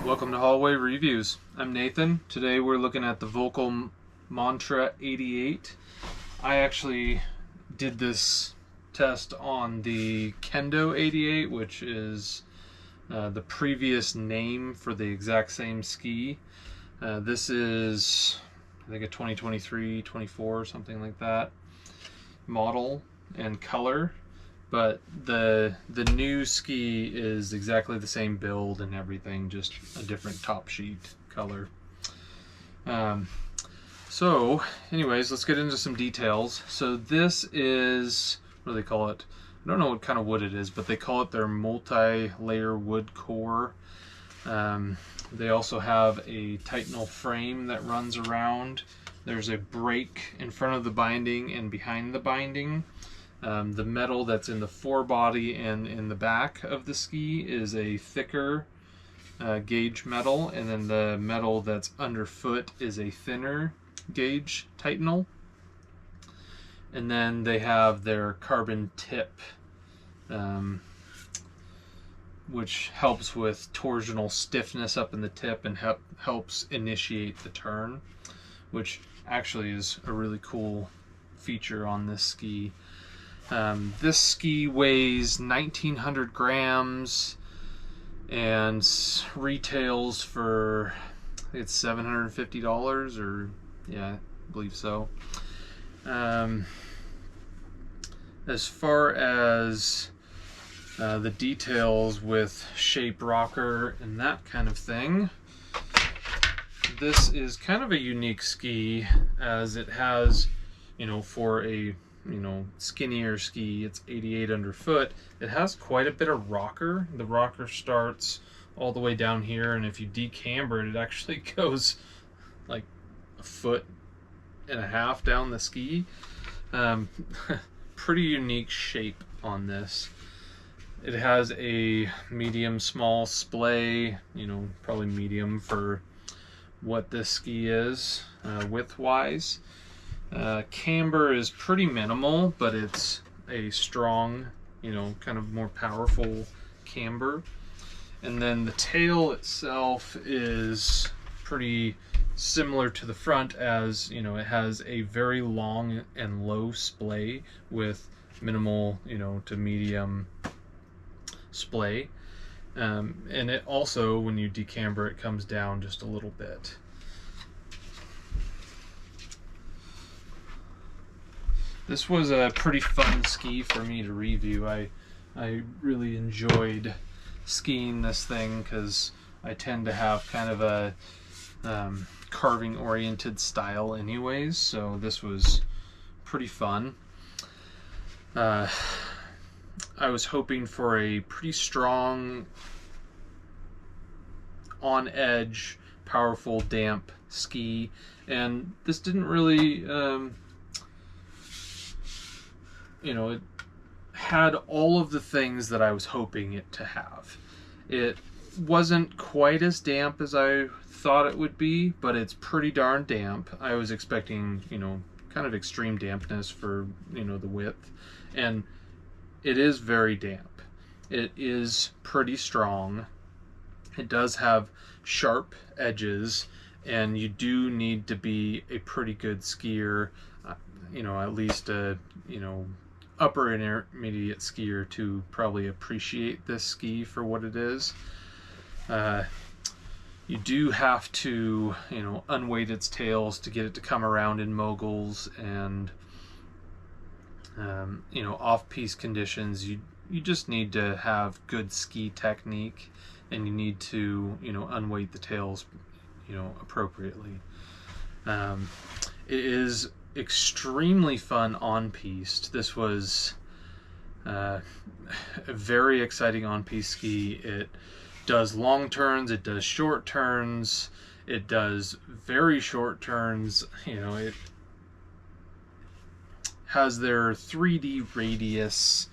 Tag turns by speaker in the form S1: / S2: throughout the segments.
S1: Welcome to Hallway Reviews. I'm Nathan. Today we're looking at the Volkl Mantra 88. I actually did this test on the Kendo 88, which is the previous name for the exact same ski. This is, I think, a 2023, 24, something like that model and color. But the new ski is exactly the same build and everything, just a different top sheet color. So anyways, let's get into some details. So this is, what do they call it? I don't know what kind of wood it is, but they call it their multi-layer wood core. They also have a Titanal frame that runs around. There's a brake in front of the binding and behind the binding. The metal that's in the forebody and in the back of the ski is a thicker gauge metal, and then the metal that's underfoot is a thinner gauge Titanal. And then they have their carbon tip, which helps with torsional stiffness up in the tip and helps initiate the turn, which actually is a really cool feature on this ski. This ski weighs 1,900 grams and retails for, I think it's $750, or yeah, I believe so. As far as the details with shape rocker and that kind of thing, this is kind of a unique ski, as it has, for a skinnier ski, it's 88 underfoot. It has quite a bit of rocker. The rocker starts all the way down here, and if you decamber it, it actually goes like 1.5 feet down the ski. Pretty unique shape on this. It has a medium small splay, probably medium for what this ski is width wise. Camber is pretty minimal, but it's a strong, kind of more powerful camber. And then the tail itself is pretty similar to the front, as it has a very long and low splay with minimal, to medium splay. And it also, when you decamber, it comes down just a little bit. This was a pretty fun ski for me to review. I really enjoyed skiing this thing because I tend to have kind of a carving oriented style anyways, so this was pretty fun. I was hoping for a pretty strong, on edge, powerful, damp ski, and this didn't really it had all of the things that I was hoping it to have. It wasn't quite as damp as I thought it would be, but it's pretty darn damp. I was expecting, kind of extreme dampness for, the width, and it is very damp. It is pretty strong. It does have sharp edges, and you do need to be a pretty good skier, at least a, upper intermediate skier to probably appreciate this ski for what it is. You do have to, unweight its tails to get it to come around in moguls, and off-piste conditions. You just need to have good ski technique, and you need to, unweight the tails, appropriately. It is extremely fun on piste. This was a very exciting on piste ski. It does long turns, it does short turns, it does very short turns. It has their 3D radius,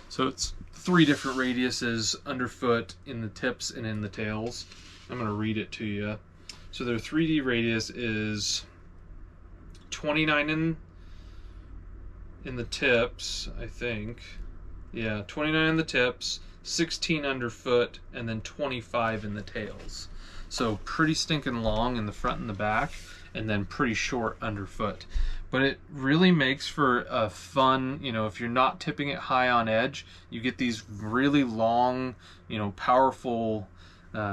S1: so it's 3 different radiuses underfoot, in the tips, and in the tails. I'm going to read it to you. So their 3D radius is 29 in the tips, I think. Yeah, 29 in the tips, 16 underfoot, and then 25 in the tails. So pretty stinking long in the front and the back, and then pretty short underfoot. But it really makes for a fun, if you're not tipping it high on edge, you get these really long, powerful,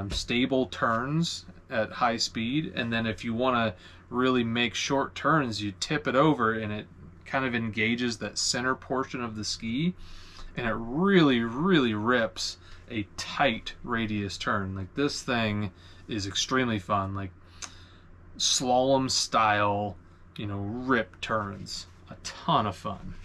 S1: stable turns at high speed. And then if you want to really make short turns, you tip it over, and it kind of engages that center portion of the ski, and it really, really rips a tight radius turn. Like, this thing is extremely fun, like slalom style, rip turns. A ton of fun.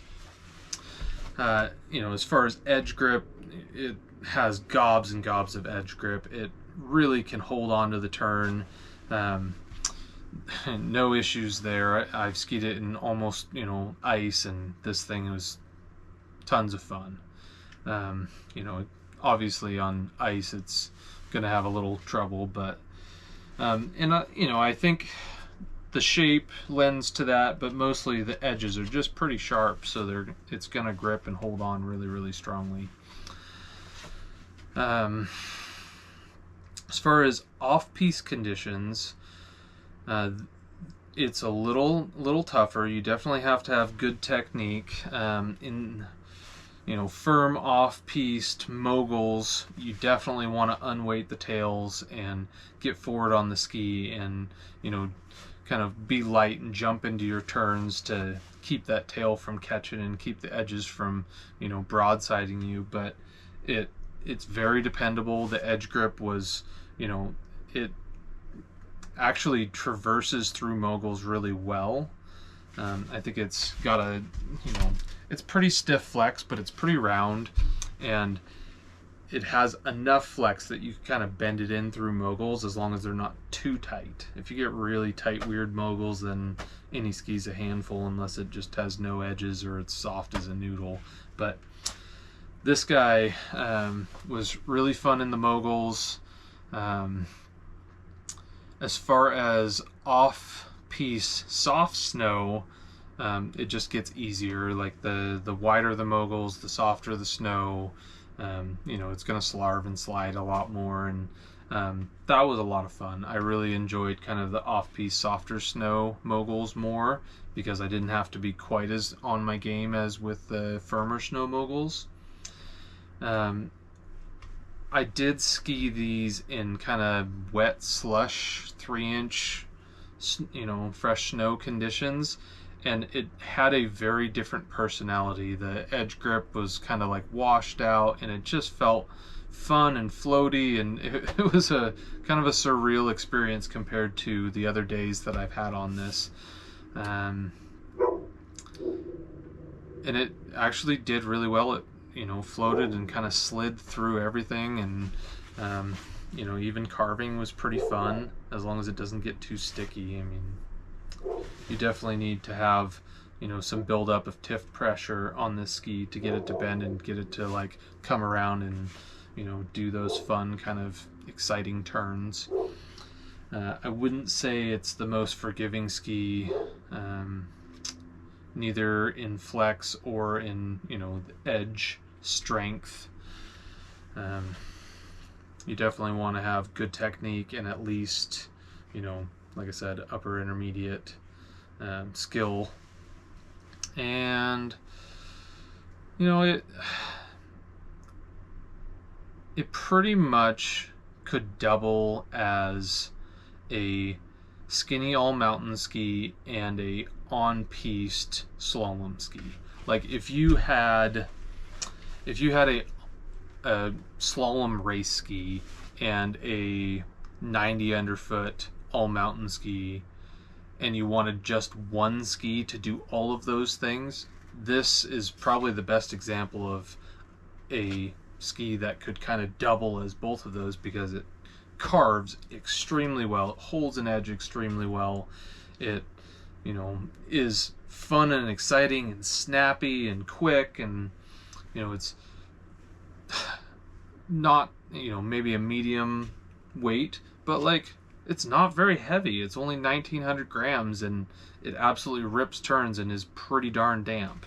S1: As far as edge grip, it has gobs and gobs of edge grip. It really can hold on to the turn. No issues there. I've skied it in almost, ice, and this thing was tons of fun. Obviously on ice it's going to have a little trouble, but I think the shape lends to that, but mostly the edges are just pretty sharp, so it's going to grip and hold on really, really strongly. As far as off-piste conditions, it's a little tougher. You definitely have to have good technique. In firm off-piste moguls, you definitely want to unweight the tails and get forward on the ski, and kind of be light and jump into your turns to keep that tail from catching and keep the edges from broadsiding you. But it's very dependable. The edge grip was, it actually traverses through moguls really well. I think it's got a, it's pretty stiff flex, but it's pretty round, and it has enough flex that you can kind of bend it in through moguls, as long as they're not too tight. If you get really tight, weird moguls, then any ski's a handful, unless it just has no edges or it's soft as a noodle. But this guy was really fun in the moguls. As far as off-piste soft snow, it just gets easier. Like the wider the moguls, the softer the snow. It's going to slarve and slide a lot more, and that was a lot of fun. I really enjoyed kind of the off-piste softer snow moguls more, because I didn't have to be quite as on my game as with the firmer snow moguls. I did ski these in kind of wet slush 3-inch fresh snow conditions, and it had a very different personality. The edge grip was kind of like washed out, and it just felt fun and floaty, and it was a kind of a surreal experience compared to the other days that I've had on this. And it actually did really well. It floated and kind of slid through everything, and even carving was pretty fun, as long as it doesn't get too sticky. I mean, you definitely need to have some buildup of tiff pressure on this ski to get it to bend and get it to like come around and do those fun kind of exciting turns. I wouldn't say it's the most forgiving ski, neither in flex or in the edge strength. you definitely want to have good technique and at least, you know, like I said, upper intermediate skill. And you know, it pretty much could double as a skinny all mountain ski and a on-piste slalom ski. Like if you had a slalom race ski and a 90 underfoot all mountain ski, and you wanted just one ski to do all of those things, this is probably the best example of a ski that could kind of double as both of those, because it carves extremely well, it holds an edge extremely well, it, you know, is fun and exciting and snappy and quick, and you know, it's not, you know, maybe a medium weight, but like it's not very heavy. It's only 1900 grams and it absolutely rips turns and is pretty darn damp.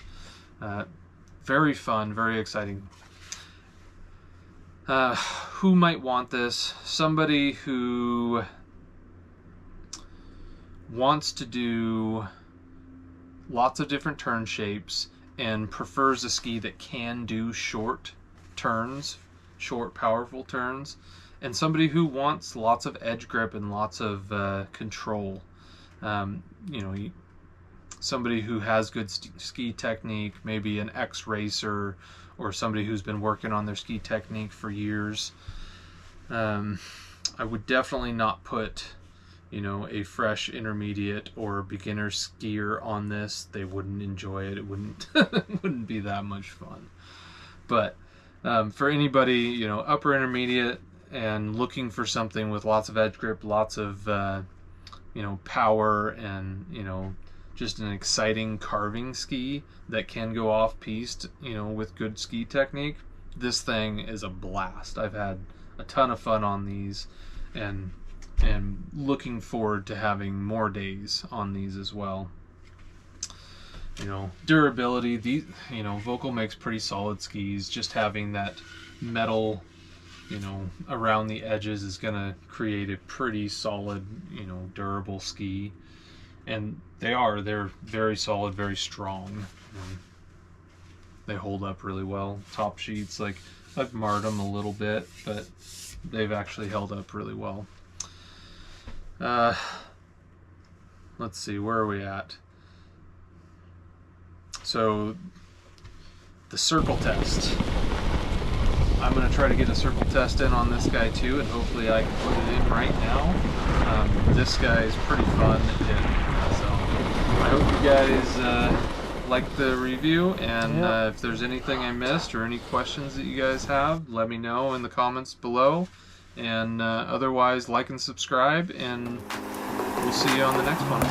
S1: Very fun, very exciting. Who might want this? Somebody who wants to do lots of different turn shapes and prefers a ski that can do short turns, short powerful turns, and somebody who wants lots of edge grip and lots of control. You know, somebody who has good ski technique, maybe an ex-racer or somebody who's been working on their ski technique for years. I would definitely not put, you know, a fresh intermediate or beginner skier on this. They wouldn't enjoy it. It wouldn't wouldn't be that much fun. But for anybody, you know, upper intermediate and looking for something with lots of edge grip, lots of you know, power, and you know, just an exciting carving ski that can go off piste, you know, with good ski technique, this thing is a blast. I've had a ton of fun on these, and looking forward to having more days on these as well. You know, durability, these, you know, Volkl makes pretty solid skis. Just having that metal, you know, around the edges is gonna create a pretty solid, you know, durable ski. And they're very solid, very strong. They hold up really well. Top sheets, like, I've marred them a little bit, but they've actually held up really well. Let's see, where are we at? So, the circle test. I'm going to try to get a circle test in on this guy too, and hopefully I can put it in right now. This guy is pretty fun to hit, so I hope you guys like the review, and if there's anything I missed or any questions that you guys have, let me know in the comments below. And otherwise, like and subscribe, and we'll see you on the next one.